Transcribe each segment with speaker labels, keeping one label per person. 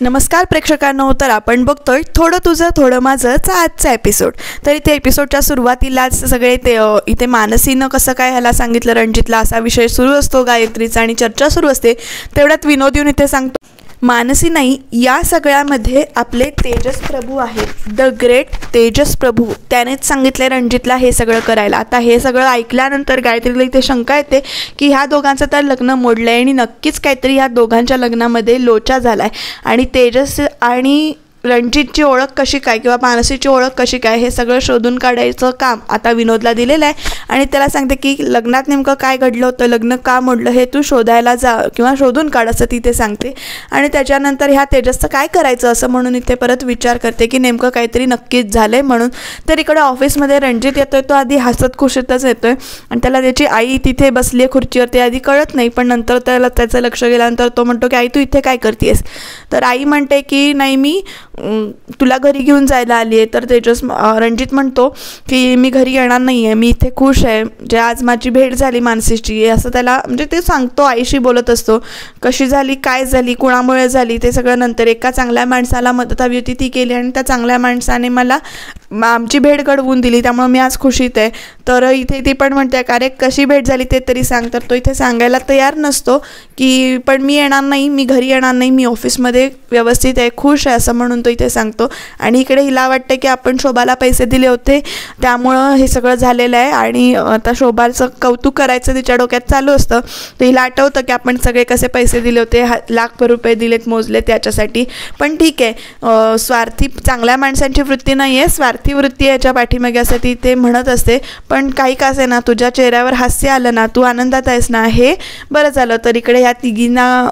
Speaker 1: नमस्कार प्रेक्षकांनो, तर आपण बघतोय थोडं तुझं थोडं माझंचा आजचा एपिसोड. तर इथे एपिसोडच्या सुरुवातीलाच सगळे ते इथे मानसीनं कसं काय ह्याला सांगितलं रणजितला असा विषय सुरू असतो गायत्रीचा आणि चर्चा सुरू असते. तेवढ्यात विनोद येऊन इथे सांगतो, मानसी नाही, या सगळ्यामध्ये आपले तेजस प्रभू आहेत, द ग्रेट तेजस प्रभू, त्यानेच सांगितले रणजितला हे सगळं करायला. आता हे सगळं ऐकल्यानंतर गायत्रीला इथे शंका येते की ह्या दोघांचं तर लग्न मोडलं आहे आणि नक्कीच काहीतरी ह्या दोघांच्या लग्नामध्ये लोचा झाला आहे आणि तेजस आणि रणजितची ओळख कशी काय किंवा मानसीची ओळख कशी काय हे सगळं शोधून काढायचं काम आता विनोदला दिलेलं आहे. आणि त्याला सांगते की लग्नात नेमकं काय घडलं होतं, लग्न का मोडलं हे तू शोधायला जा किंवा शोधून काढ असं तिथे सांगते. आणि त्याच्यानंतर ह्या तेजसचं काय करायचं असं म्हणून इथे परत विचार करते की नेमकं काहीतरी नक्कीच झालं आहे म्हणून. तर इकडे ऑफिसमध्ये रणजित येतोय, तो आधी हसत खुशीतच येतोय आणि त्याला त्याची आई तिथे बसली आहे खुर्चीवर, ते आधी कळत नाही, पण नंतर त्याला त्याचं लक्ष गेल्यानंतर तो म्हणतो की आई तू इथे काय करतेस. तर आई म्हणते की नाही मी तुला घरी घेऊन जायला आली आहे. तर रणजित म्हणतो की मी घरी येणार नाही आहे, मी इथे खुश आहे, जे आज माझी भेट झाली मानसीची असं त्याला म्हणजे ते सांगतो. आईशी बोलत असतो, कशी झाली, काय झाली, कुणामुळे झाली ते सगळं. नंतर एका चांगल्या माणसाला मदत हवी होती ती केली आणि त्या चांगल्या माणसाने मला आमची भेट घडवून दिली, त्यामुळे मी आज खुशीत आहे. तर इथे ती पण म्हणते अरे कशी भेट झाली ते तरी सांग. तर तो इथे सांगायला तयार नसतो की पण मी येणार नाही, मी घरी येणार नाही, मी ऑफिसमध्ये व्यवस्थित आहे, खुश आहे असं म्हणून तो इथे सांगतो. आणि इकडे हिला वाटतं की आपण शोभाला पैसे दिले होते त्यामुळं हे सगळं झालेलं आहे आणि आता शोभाचं कौतुक करायचं तिच्या डोक्यात चालू असतं. तर हिला आठवतं की आपण सगळे कसे पैसे दिले होते, लाख रुपये दिलेत मोजले त्याच्यासाठी. पण ठीक आहे, स्वार्थी चांगल्या माणसांची वृत्ती नाही आहे, स्वार्थी वृत्ती याच्या पाठीमागे असं ती ते म्हणत असते. पण काही का असे ना, तुझ्या चेहऱ्यावर हास्य आलं ना, तू आनंदात आहेस ना, हे बरं झालं. तर इकडे ह्या तिघींना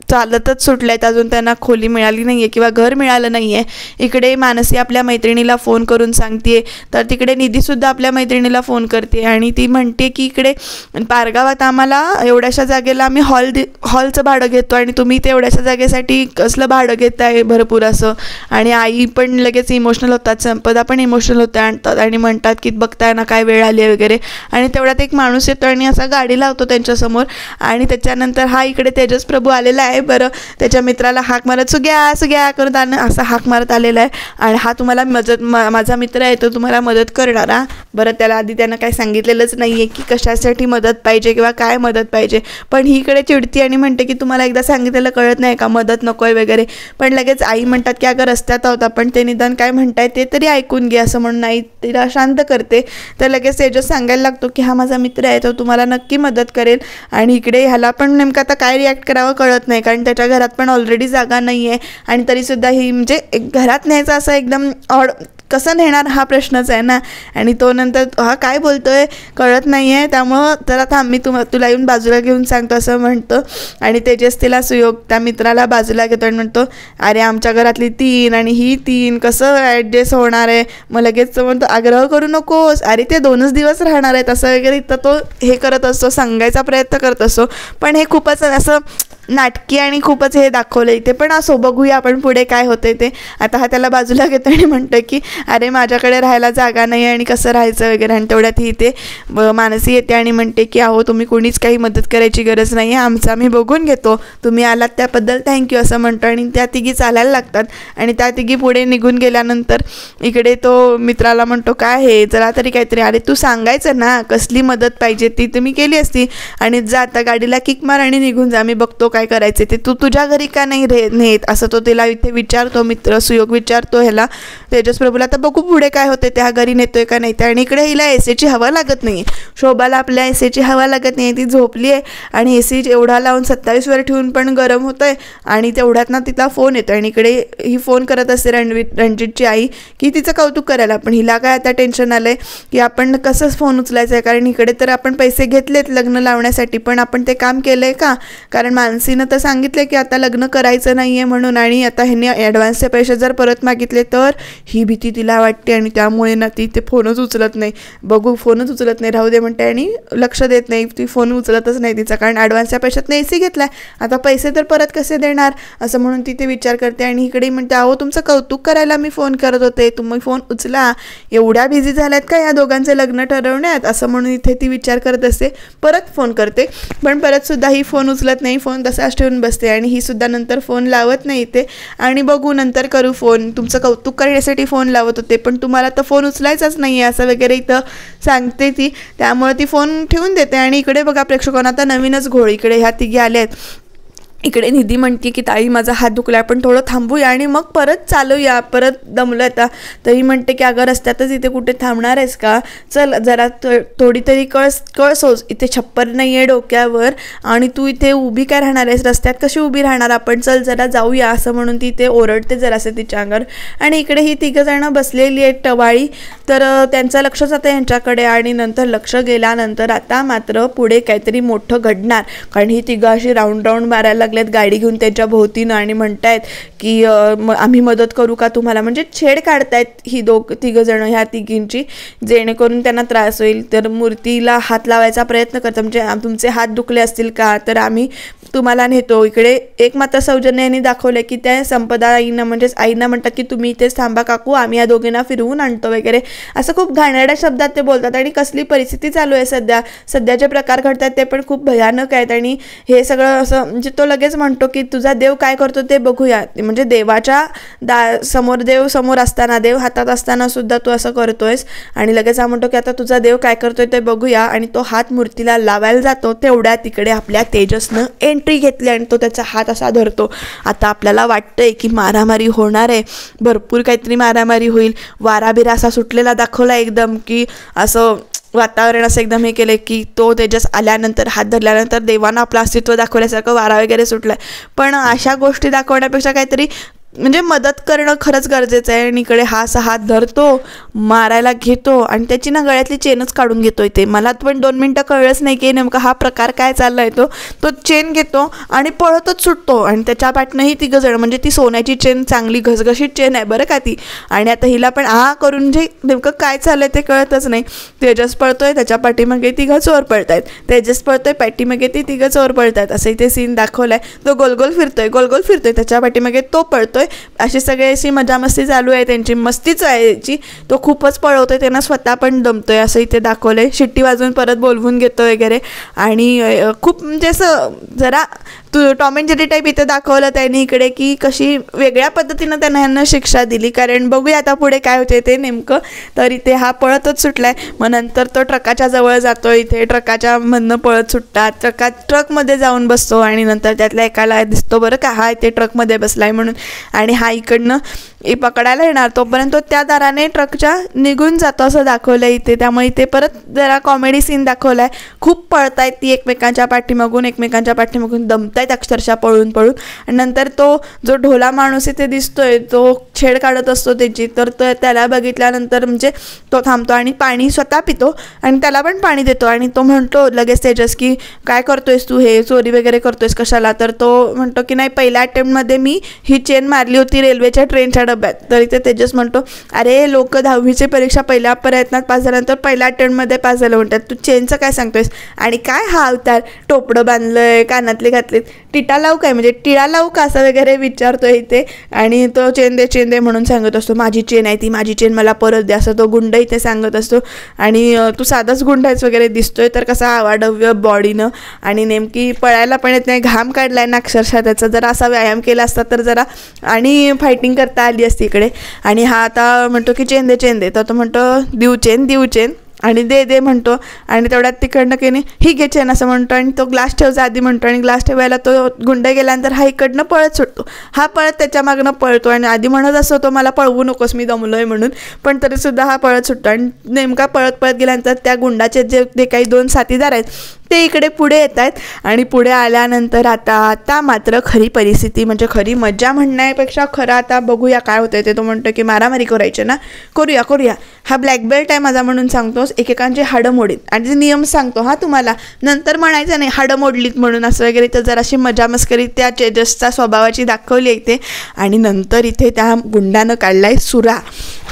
Speaker 1: चालतच सुटले आहेत, अजून त्यांना खोली मिळाली नाही आहे किंवा घर मिळालं नाही आहे. इकडे मानसी आपल्या मैत्रिणीला फोन करून सांगते, तर तिकडे निधीसुद्धा आपल्या मैत्रिणीला फोन करते आणि ती म्हणते की इकडे पारगावात आम्हाला एवढ्याशा जागेला आम्ही हॉलचं भाडं घेतो आणि तुम्ही ते एवढ्याशा जागेसाठी कसलं भाडं घेताय भरपूर असं. आणि आई पण लगेच इमोशनल होतात, संपदा पण इमोशनल होतात आणि म्हणतात की बघताय ना काय वेळ आली आहे वगैरे. आणि तेवढ्यात एक माणूस येतो आणि असा गाडी लावतो त्यांच्यासमोर आणि त्याच्यानंतर हा इकडे तेजस प्रभू आलेला आहे. बरं, त्याच्या मित्राला हाक मारत सुग्या करत असा हाक मारत आलेला आहे आणि हा तुम्हाला माझा मित्र आहे, तो तुम्हाला मदत करणारा. बरं, त्याला आधी त्यानं काय सांगितलेलंच नाही आहे की कशासाठी मदत पाहिजे किंवा काय मदत पाहिजे. पण ही इकडे चिडती आणि म्हणते की तुम्हाला एकदा सांगितलेलं कळत नाही का, मदत नको आहे वगैरे. पण लगेच आई म्हणतात की अगं रस्त्यात आहोत आपण, ते निदान काय म्हणताय ते तरी ऐकून घे असं म्हणून आई तिला शांत करते. तर लगेच तेजस सांगायला लागतो की हा माझा मित्र आहे, तो तुम्हाला नक्की मदत करेल. आणि इकडे ह्याला पण नेमकं आता काय रिॲक्ट करावं कळत नाही, कारण त्याच्या घरात पण ऑलरेडी जागा नाही आहे आणि तरीसुद्धा ही म्हणजे घरात न्यायचं असं एकदम कसं नेणार हा प्रश्नच आहे ना. आणि तो नंतर हा काय बोलतोय कळत नाही आहे, त्यामुळं जरा थांब मी तुला येऊन बाजूला घेऊन सांगतो असं म्हणतो. आणि तेजस तिला सुयोग त्या मित्राला बाजूला घेतो आणि म्हणतो अरे आमच्या घरातली 3 आणि ही 3 कसं ॲडजस्ट होणार आहे. मग लगेच म्हणतो आग्रह करू नकोस, अरे ते 2च दिवस राहणार आहेत असं वगैरे. तर तो हे करत असतो, सांगायचा प्रयत्न करत असतो, पण हे खूपच असं नाटकी आणि खूपच हे दाखवलं इथे. पण असो, बघूया आपण पुढे काय होते ते. आता हा त्याला बाजूला घेतो आणि म्हणतं की अरे माझ्याकडे राहायला जागा नाही आणि कसं राहायचं वगैरे. आणि तेवढ्यात ही इथे मानसी येते आणि म्हणते की अहो तुम्ही कोणीच काही मदत करायची गरज नाही आहे, आमचं आम्ही बघून घेतो, तुम्ही आलात त्याबद्दल थँक्यू असं म्हणतो. आणि त्या तिघी चालायला लागतात आणि त्या तिघी पुढे निघून गेल्यानंतर इकडे तो मित्राला म्हणतो काय हे जरा तरी काहीतरी, अरे तू सांगायचं ना कसली मदत पाहिजे ती तुम्ही केली असती, आणि जा आता गाडीला किक मार आणि निघून जा, मी बघतो काय करायचे ते, तू तुझ्या घरी का नाही नेत असं तो तिला इथे विचारतो. मित्र सुयोग विचारतो ह्याला तेजस प्रभूला. तर बघू पुढे काय होते, त्या घरी नेतोय का नाही ते. आणि इकडे हिला एसीची हवा लागत नाही, शोभाला आपल्या एसीची हवा लागत नाही, ती झोपली आहे आणि एसी एवढा लावून 27वर ठेवून पण गरम होतं आहे. आणि तेवढ्यात ना तिला फोन येतो आणि इकडे ही फोन करत असते रणजितची आई की तिचं कौतुक करायला. पण हिला काय आता टेन्शन आलं आहे की आपण कसंच फोन उचलायचं आहे, कारण इकडे तर आपण पैसे घेतलेत लग्न लावण्यासाठी, पण आपण ते काम केलं आहे का, कारण मानसीनं तर सांगितलं की आता लग्न करायचं नाही आहे म्हणून. आणि आता ह्यांनी ॲडव्हान्सचे पैसे जर परत मागितले तर ही भीती तिला वाटते आणि त्यामुळे ना ती ते फोनच उचलत नाही. बघू फोनच उचलत नाही, राहू दे म्हणते आणि लक्ष देत नाही, ती फोन उचलतच नाही तिचा, कारण ॲडव्हान्सच्या पैशातनं एसी घेतला आहे, आता पैसे तर परत कसे देणार असं म्हणून ती ते विचार करते. आणि इकडे म्हणते अहो तुमचं कौतुक करायला मी फोन करत होते, तुम्ही फोन उचला, एवढ्या बिझी झाल्यात का या दोघांचे लग्न ठरवण्यात असं म्हणून इथे ती विचार करत असते. परत फोन करते पण परतसुद्धा ही फोन उचलत नाही, फोन तसाच ठेवून बसते आणि ही सुद्धा नंतर फोन लावत नाही ते, आणि बघू नंतर करू फोन, तुमचं कौतुक करण्यासाठी फोन लावत होते पण तुम्हाला तर फोन उचलायचाच नाही आहे असं वगैरे इथं सांगते ती. त्यामुळे ती फोन ठेवून देते. आणि इकडे बघा प्रेक्षकांना आता नवीनच घोळ, इकडे ह्या तिघी आल्या आहेत. इकडे निधी म्हणते की ताई माझा हात दुखला पण थोडं थांबूया आणि मग परत चालूया, परत दमलं आता. तरी म्हणते की अगं रस्त्यातच इथे कुठे थांबणार आहेस का, चल जरा थोडी तरी कळसोच, इथे छप्पर नाही आहे डोक्यावर आणि तू इथे उभी काय राहणार आहेस, रस्त्यात कशी उभी राहणार आपण, चल जरा जाऊया असं म्हणून ती इथे ओरडते जरासे तिच्या अंगावर. आणि इकडे ही तिघंजणं बसलेली आहेत टवाळी, तर त्यांचं लक्ष जातं यांच्याकडे. आणि नंतर लक्ष गेल्यानंतर आता मात्र पुढे काहीतरी मोठं घडणार, कारण ही तिघं अशी राऊंड मारायला गाडी घेऊन त्याच्या भोवतीनं आणि म्हणतायत की आम्ही मदत करू का तुम्हाला, म्हणजे छेड काढतायत ही तिघं जण ह्या तिघींची, जेणेकरून त्यांना त्रास होईल. तर मूर्तीला हात लावायचा प्रयत्न करतात, म्हणजे तुमचे हात दुखले असतील का तर आम्ही तुम्हाला नेतो. इकडे एक मात्र सौजन्य यांनी दाखवलं की त्या संपदा आईंना म्हणजेच आईंना म्हणतात की तुम्ही इथेच थांबा काकू, आम्ही या दोघींना फिरवून आणतो वगैरे असं खूप घाणेरड्या शब्दात ते बोलतात. आणि कसली परिस्थिती चालू आहे सध्या जे प्रकार घडतात ते पण खूप भयानक आहेत. आणि हे सगळं असं म्हणजे तो लगेच म्हणतो की तुझा देव काय करतो ते बघूया, म्हणजे देवाच्या देव समोर असताना, देव हातात असताना सुद्धा तू असं करतोयस. आणि लगेच हा म्हणतो की आता तुझा देव काय करतोय ते बघूया. आणि तो हात मूर्तीला लावायला जातो, तेवढ्या तिकडे आपल्या तेजसनं एंट्री घेतली आणि तो त्याचा हात असा धरतो. आता आपल्याला वाटतंय की मारामारी होणार आहे, भरपूर काहीतरी मारामारी होईल. वाराबिरा असा सुटलेला दाखवला एकदम, की असं वातावरण असं एकदम हे केलं की तो तेजस आल्यानंतर हात धरल्यानंतर देवानं आपलं अस्तित्व दाखवल्यासारखं वारा वगैरे सुटलाय. पण अशा गोष्टी दाखवण्यापेक्षा काहीतरी म्हणजे मदत करणं खरंच गरजेचं आहे. आणि इकडे हा असा हात धरतो, मारायला घेतो आणि त्याची ना गळ्यातली चेनच काढून घेतोय. ते मला पण 2 मिनटं कळलंच नाही की नेमका हा प्रकार काय चाललाय. तो चेन घेतो आणि पळतच सुटतो. आणि त्याच्या पाठनंही तिघं जण, म्हणजे ती सोन्याची चेन चांगली घसघशीत चेन आहे बरं का ती. आणि आता हिला पण करून म्हणजे नेमकं काय चाललंय ते कळतच नाही. तेजस पळतोय, त्याच्या पाठीमागे तिघं चोर पळतायत, तेजस पळतोय, पाठीमागे ती तिघं चोर पळतायत. असं इथे सीन दाखवलाय. तो गोलगोल फिरतोय, त्याच्या पाठीमागे तो पळतोय. अशी सगळी अशी मजा मस्ती चालू आहे त्यांची, मस्तीच आहे याची. तो खूपच पळवतोय, त्यांना स्वतः पण दमतोय असं इथे दाखवलंय. शिट्टी वाजवून परत बोलवून घेतो वगैरे. आणि खूप म्हणजे असं जरा टॉम अँड जेरी टाईप इथे दाखवलं त्यांनी इकडे, की कशी वेगळ्या पद्धतीनं त्यांना ह्यांना शिक्षा दिली. कारण बघूया आता पुढे काय होते ते नेमकं. तर इथे हा पळतच सुटलाय. मग नंतर तो ट्रकाच्या जवळ जातो, इथे ट्रकाच्या मधनं पळत सुटतात, ट्रकमध्ये जाऊन बसतो. आणि नंतर त्यातल्या एकाला दिसतो बरं का हा इथे ट्रकमध्ये बसलाय म्हणून. आणि हा इकडनं पकडायला येणार, तोपर्यंत त्या दाराने ट्रकच्या निघून जातो असं दाखवलं इथे. त्यामुळे इथे परत जरा कॉमेडी सीन दाखवलाय. खूप पळतायत ती एकमेकांच्या पाठीमागून दमतायत अक्षरशः पळून. आणि नंतर तो जो ढोला माणूस इथे दिसतोय तो छेड काढत असतो त्याची, तर त्याला बघितल्यानंतर म्हणजे तो थांबतो आणि पाणी स्वतः पितो आणि त्याला पण पाणी देतो. आणि तो म्हणतो लगेच तेजस की काय करतोयस तू, हे चोरी वगैरे करतोयस कशाला. तर तो म्हणतो की नाही, पहिल्या अटेम्प्टमध्ये मी ही चेन मारली होती रेल्वेच्या ट्रेनच्या डब्यात. तर इथे तेजस म्हणतो अरे लोक 10वीची परीक्षा पहिल्या प्रयत्नात पास झाल्यानंतर पहिल्या अटेम्प्टमध्ये पास झालं म्हणतात, तू चेनचं काय सांगतोयस. आणि काय हा अवतार, टोपडं बांधलंय, कानातले घातलेत, टिटा लावू काय म्हणजे टिळा लावू का असं वगैरे विचारतोय इथे. आणि तो चेन दे म्हणून सांगत असतो, माझी चेन आहे ती, माझी चेन मला परत द्या असं तो गुंड इथे सांगत असतो. आणि तू साधाच गुंड आहेस वगैरे दिसतोय, तर कसा आवाढव्य बॉडीनं. आणि नेमकी पळायला पण येत नाही, घाम काढलाय ना अक्षरशः त्याचा. जरा असा व्यायाम केला असता तर जरा आणि फायटिंग करता आली असती इकडे. आणि हा आता म्हणतो की चेन दे, तर तो म्हणतो देऊ चेन आणि दे म्हणतो. आणि तेवढ्यात तिकडनं की नाही ही घे चेन असं म्हणतो. आणि तो ग्लास ठेवचा आधी म्हणतो. आणि ग्लास ठेवायला तो गुंड गेल्यानंतर हा इकडनं पळत सुटतो. हा पळत त्याच्या मागनं पळतो आणि आधी म्हणत असतो तो मला पळवू नकोस मी दमलोय म्हणून, पण तरीसुद्धा हा पळत सुटतो. आणि नेमका पळत गेल्यानंतर त्या गुंडाचे जे काही 2 साथीदार आहेत ते इकडे पुढे येत आहेत. आणि पुढे आल्यानंतर आता मात्र खरी परिस्थिती म्हणजे खरी मजा म्हणण्यापेक्षा खरं आता बघूया काय होतंय ते. तो म्हणतो की मारामारी करायचे ना, करूया, हा ब्लॅक बेल्ट आहे माझा म्हणून सांगतोस, एकेकांची हाडं मोडीत. आणि ते नियम सांगतो हा तुम्हाला, नंतर म्हणायचं नाही हाडं मोडलीत म्हणून असं वगैरे. तर जराशी मजा मस्करी त्या तेजसच्या स्वभावाची दाखवली इथे. आणि नंतर इथे त्या गुंडानं काढलाय सुरा.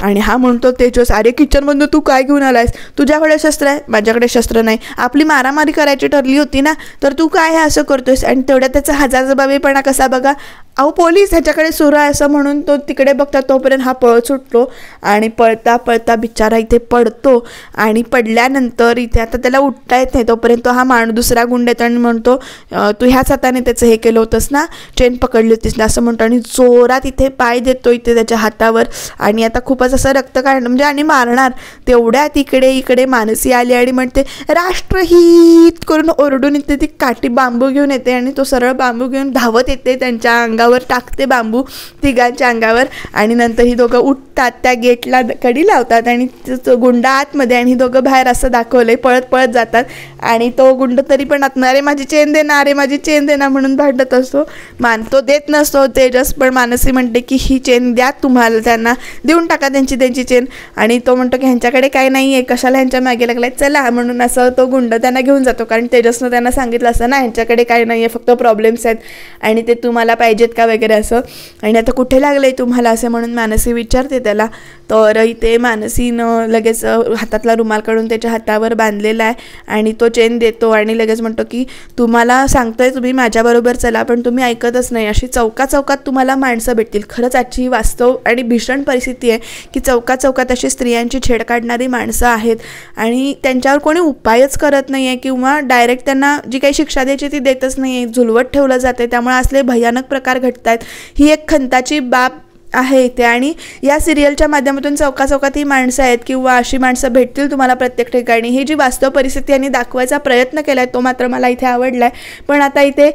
Speaker 1: आणि हा म्हणतो तेजस, अरे किचनमधून तू काय घेऊन आलायस? तुझ्याकडे शस्त्र आहे, माझ्याकडे शस्त्र नाही, आपली मारामारी करायची ठरली होती ना, तर तू काय हे असं करतोयस? आणि तेवढ्या त्याचा हजरजबाबीपणा कसा बघा, अहो पोलीस ह्याच्याकडे सुरू आहे असं म्हणून तो तिकडे बघतात, तोपर्यंत हा पळत सुटतो आणि पळता पळता बिचारा इथे पडतो. आणि पडल्यानंतर इथे आता त्याला उठता येत नाही, तोपर्यंत हा दुसरा गुंड येतो आणि म्हणतो, तू ह्याच हाताने त्याचं हे केलं होतंस ना, चेन पकडली होतीस ना, असं म्हणतो आणि जोरात इथे पाय देतो इथे त्याच्या हातावर. आणि आता खूपच असं रक्त काढणं म्हणजे आणि मारणार. तेवढ्यात इकडे मानसी आली आणि म्हणते राष्ट्रहित करून ओरडून इथे ती काठी बांबू घेऊन येते आणि तो सरळ बांबू घेऊन धावत येते, त्यांच्या अंगावर टाकते बांबू, तिघांच्या अंगावर. आणि नंतर ही दोघं उठतात, त्या गेटला कडी लावतात आणि गुंड आतमध्ये आणि ही दोघं बाहेर असं दाखवलंय, पळत पळत जातात. आणि तो गुंड तरी पण अरे माझी चेन दे ना, अरे माझी चेन दे ना म्हणून भांडत असतो. तो देत नसतो तेजस, पण मानसी म्हणते की ही चेन द्या तुम्हाला, त्यांना देऊन टाका त्यांची चेन. आणि तो म्हणतो की ह्यांच्याकडे काय नाही आहे, कशाला ह्यांच्या मागे लागलाय, चला म्हणून असं तो गुंड त्यांना घेऊन जातो. कारण तेजसनं त्यांना सांगितलं असं ना, ह्यांच्याकडे काय नाही आहे, फक्त प्रॉब्लेम्स आहेत आणि ते तुम्हाला पाहिजेत का वगैरे असं. आणि आता कुठे लागलं आहे तुम्हाला असं म्हणून मानसी विचारते त्याला. तर इथे मानसीनं लगेच हातातला रुमाल काढून त्याच्या हातावर बांधलेला आहे आणि तो चेन देतो आणि लगेच म्हणतो की तुम्हाला सांगतोय तुम्ही माझ्याबरोबर चला, पण तुम्ही ऐकतच नाही. अशी चौकात तुम्हाला माणसं भेटतील. खरंच आजची वास्तव आणि भीषण परिस्थिती आहे की चौकात अशी स्त्रियांची छेड काढणारी माणसं आहेत आणि त्यांच्यावर कोणी उपायच करत नाही आहे किंवा डायरेक्ट त्यांना जी काही शिक्षा द्यायची ती देतच नाही आहे, झुलवत ठेवलं जाते. त्यामुळे असले भयानक प्रकार घडत आहेत. ही एक खंताची बाब आहे इथे. आणि या सिरियलच्या माध्यमातून चौकात ही माणसं आहेत किंवा अशी माणसं भेटतील तुम्हाला प्रत्येक ठिकाणी. ही जी वास्तव परिस्थिती यांनी दाखवायचा प्रयत्न केला आहे तो मात्र मला इथे आवडला आहे. पण आता इथे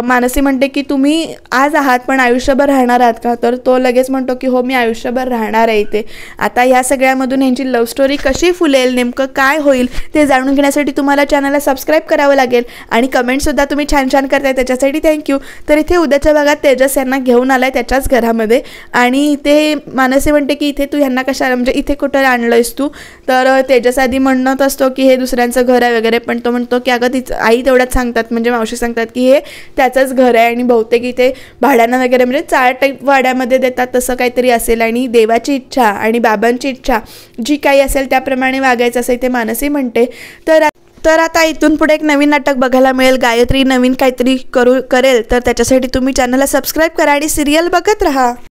Speaker 1: मानसी म्हणते की तुम्ही आज आहात पण आयुष्यभर राहणार आहात का? तर तो लगेच म्हणतो की हो मी आयुष्यभर राहणार आहे इथे. आता ह्या सगळ्यामधून यांची लव्ह स्टोरी कशी फुलेल, नेमकं काय होईल ते जाणून घेण्यासाठी तुम्हाला चॅनलला सबस्क्राईब करावं लागेल. आणि कमेंटसुद्धा तुम्ही छान करताय, त्याच्यासाठी थँक्यू. तर इथे उद्याच्या भागात तेजस यांना घेऊन आलाय त्याच्याच घरामध्ये आणि इथे मानसी म्हणते की इथे तू ह्यांना कशाला म्हणजे इथे कुठं आणलंयस तू? तर तेजस आधी म्हणत असतो की हे दुसऱ्यांचं घर आहे वगैरे, पण तो म्हणतो की अगं तिचं आई तेवढ्याच सांगतात म्हणजे मावशी सांगतात की हे त्याचंच घर आहे आणि बहुतेक इथे भाड्यानं वगैरे म्हणजे 4 टाईप वाड्यामध्ये देतात तसं काहीतरी असेल. आणि देवाची इच्छा आणि बाबांची इच्छा जी काही असेल त्याप्रमाणे वागायचं असं इथे मानसी म्हणते. तर आता इथून पुढे एक नवीन नाटक बघायला मिळेल. गायत्री नवीन काहीतरी करेल, तर त्याच्यासाठी तुम्ही चॅनलला सबस्क्राईब करा आणि सिरियल बघत राहा.